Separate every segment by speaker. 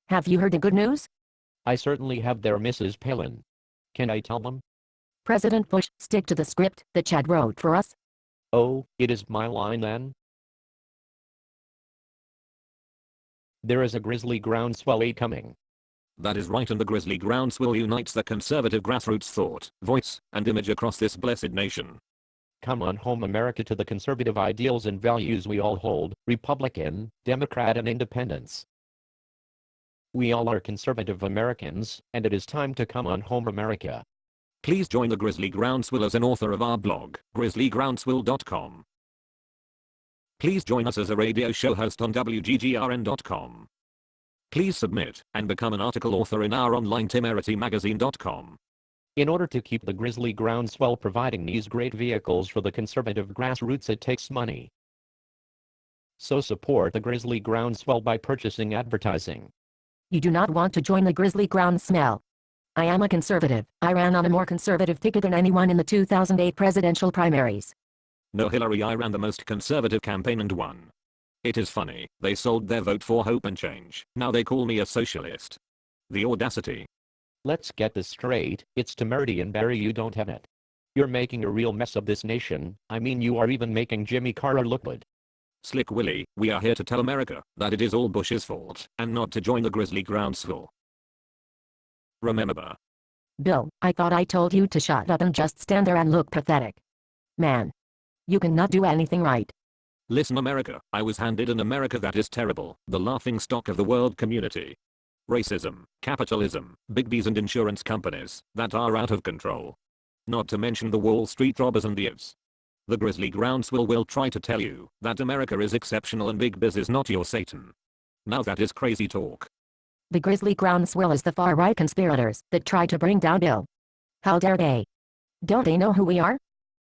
Speaker 1: Have you heard the good news?
Speaker 2: I certainly have there, Mrs. Palin. Can I tell them?
Speaker 1: President Bush, stick to the script that Chad wrote for us.
Speaker 2: Oh, it is my line then? There is a Grizzly Groundswell 8 coming.
Speaker 3: That is right, and the Grizzly Groundswell unites the conservative grassroots thought, voice, and image across this blessed nation.
Speaker 2: Come on home, America, to the conservative ideals and values we all hold, Republican, Democrat and Independents. We all are conservative Americans, and it is time to come on home, America.
Speaker 3: Please join the Grizzly Groundswell as an author of our blog, grizzlygroundswell.com. Please join us as a radio show host on wggrn.com. Please submit and become an article author in our online temerittymagazine.com.
Speaker 2: In order to keep the Grizzly Groundswell providing these great vehicles for the conservative grassroots, it takes money. So support the Grizzly Groundswell by purchasing advertising.
Speaker 1: You do not want to join the Grizzly Groundswell. I am a conservative. I ran on a more conservative ticket than anyone in the 2008 presidential primaries.
Speaker 3: No, Hillary, I ran the most conservative campaign and won. It is funny, they sold their vote for hope and change. Now they call me a socialist. The audacity.
Speaker 2: Let's get this straight, it's temerity and Barry, you don't have it. You're making a real mess of this nation. I mean, you are even making Jimmy Carter look good.
Speaker 3: Slick Willie, we are here to tell America that it is all Bush's fault and not to join the Grizzly Groundswell. Remember.
Speaker 1: Bill, I thought I told you to shut up and just stand there and look pathetic. Man. You cannot do anything right.
Speaker 3: Listen, America, I was handed an America that is terrible, the laughingstock of the world community. Racism, capitalism, big bees and insurance companies that are out of control. Not to mention the Wall Street robbers and thieves. The Grizzly Groundswell will try to tell you that America is exceptional and big biz is not your Satan. Now that is crazy talk.
Speaker 1: The Grizzly Groundswell is the far-right conspirators that try to bring down Bill. How dare they? Don't they know who we are?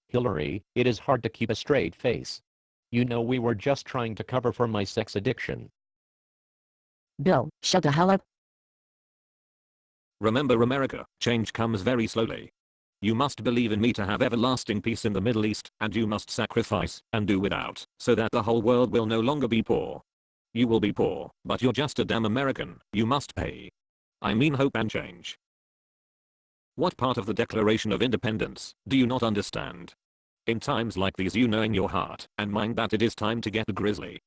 Speaker 2: Hillary, it is hard to keep a straight face. You know, we were just trying to cover for my sex addiction.
Speaker 1: Bill, shut the hell up.
Speaker 3: Remember, America, change comes very slowly. You must believe in me to have everlasting peace in the Middle East, and you must sacrifice and do without, so that the whole world will no longer be poor. You will be poor, but you're just a damn American. You must pay. I mean hope and change. What part of the Declaration of Independence do you not understand? In times like these, you know in your heart and mind that it is time to get grizzly.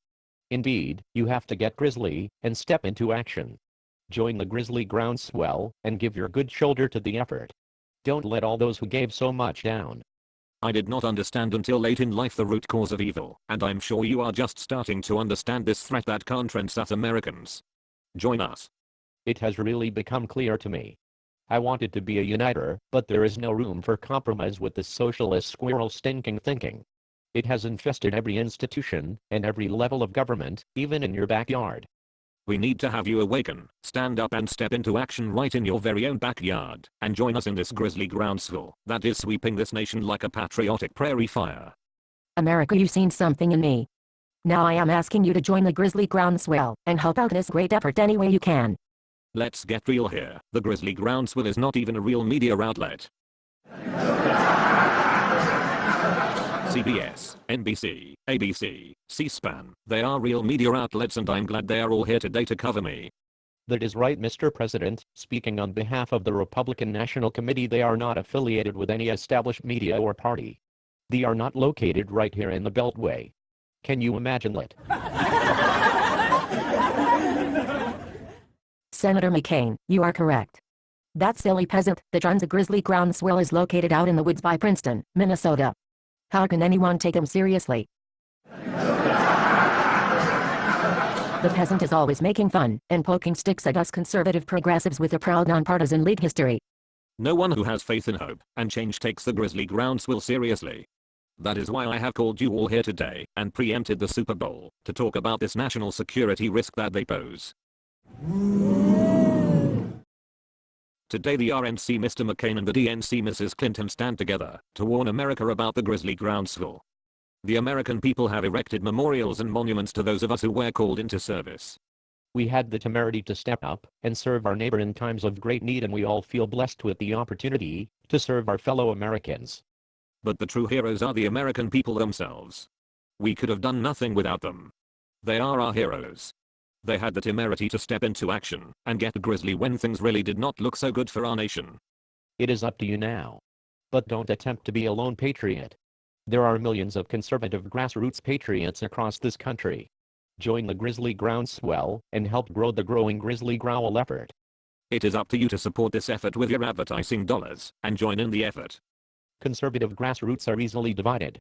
Speaker 2: Indeed, you have to get grizzly and step into action. Join the Grizzly Groundswell and give your good shoulder to the effort. Don't let all those who gave so much down.
Speaker 3: I did not understand until late in life the root cause of evil, and I'm sure you are just starting to understand this threat that confronts us Americans. Join us.
Speaker 2: It has really become clear to me. I wanted to be a uniter, but there is no room for compromise with this socialist squirrel stinking thinking. It has infested every institution and every level of government, even in your backyard.
Speaker 3: We need to have you awaken, stand up and step into action right in your very own backyard, and join us in this Grizzly Groundswell that is sweeping this nation like a patriotic prairie fire.
Speaker 1: America, you've seen something in me. Now I am asking you to join the Grizzly Groundswell and help out this great effort any way you can.
Speaker 3: Let's get real here. The Grizzly Groundswell is not even a real media outlet. CBS, NBC, ABC, C-SPAN, they are real media outlets, and I'm glad they are all here today to cover me.
Speaker 2: That is right, Mr. President. Speaking on behalf of the Republican National Committee, they are not affiliated with any established media or party. They are not located right here in the Beltway. Can you imagine that?
Speaker 1: Senator McCain, you are correct. That silly peasant that runs the Grizzly Groundswell is located out in the woods by Princeton, Minnesota. How can anyone take him seriously? The peasant is always making fun and poking sticks at us conservative progressives with a proud nonpartisan lead history.
Speaker 3: No one who has faith in hope and change takes the Grizzly Groundswell seriously. That is why I have called you all here today and preempted the Super Bowl to talk about this national security risk that they pose. Today the RNC Mr. McCain and the DNC Mrs. Clinton stand together to warn America about the Grizzly Groundswell. The American people have erected memorials and monuments to those of us who were called into service.
Speaker 2: We had the temerity to step up and serve our neighbor in times of great need, and we all feel blessed with the opportunity to serve our fellow Americans.
Speaker 3: But the true heroes are the American people themselves. We could have done nothing without them. They are our heroes. They had the temerity to step into action and get Grizzly when things really did not look so good for our nation.
Speaker 2: It is up to you now. But don't attempt to be a lone patriot. There are millions of conservative grassroots patriots across this country. Join the Grizzly Groundswell and help grow the growing Grizzly Growl effort.
Speaker 3: It is up to you to support this effort with your advertising dollars and join in the effort.
Speaker 2: Conservative grassroots are easily divided.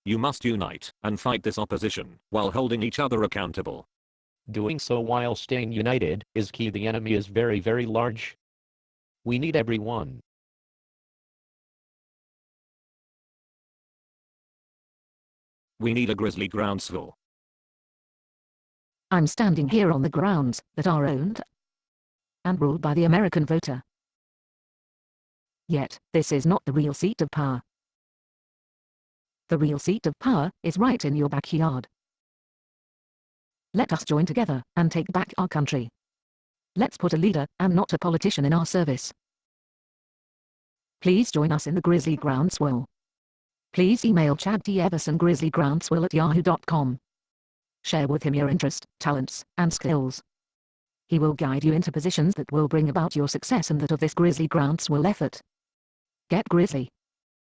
Speaker 3: You must unite and fight this opposition while holding each other accountable.
Speaker 2: Doing so while staying united is key. The enemy is very, very large. We need everyone.
Speaker 3: We need a Grizzly Groundswell.
Speaker 1: I'm standing here on the grounds that are owned and ruled by the American voter. Yet, this is not the real seat of power. The real seat of power is right in your backyard. Let us join together and take back our country. Let's put a leader and not a politician in our service. Please join us in the Grizzly Groundswell. Please email Chad T. Everson grizzlygroundswell@yahoo.com. Share with him your interest, talents, and skills. He will guide you into positions that will bring about your success and that of this Grizzly Groundswell effort. Get Grizzly.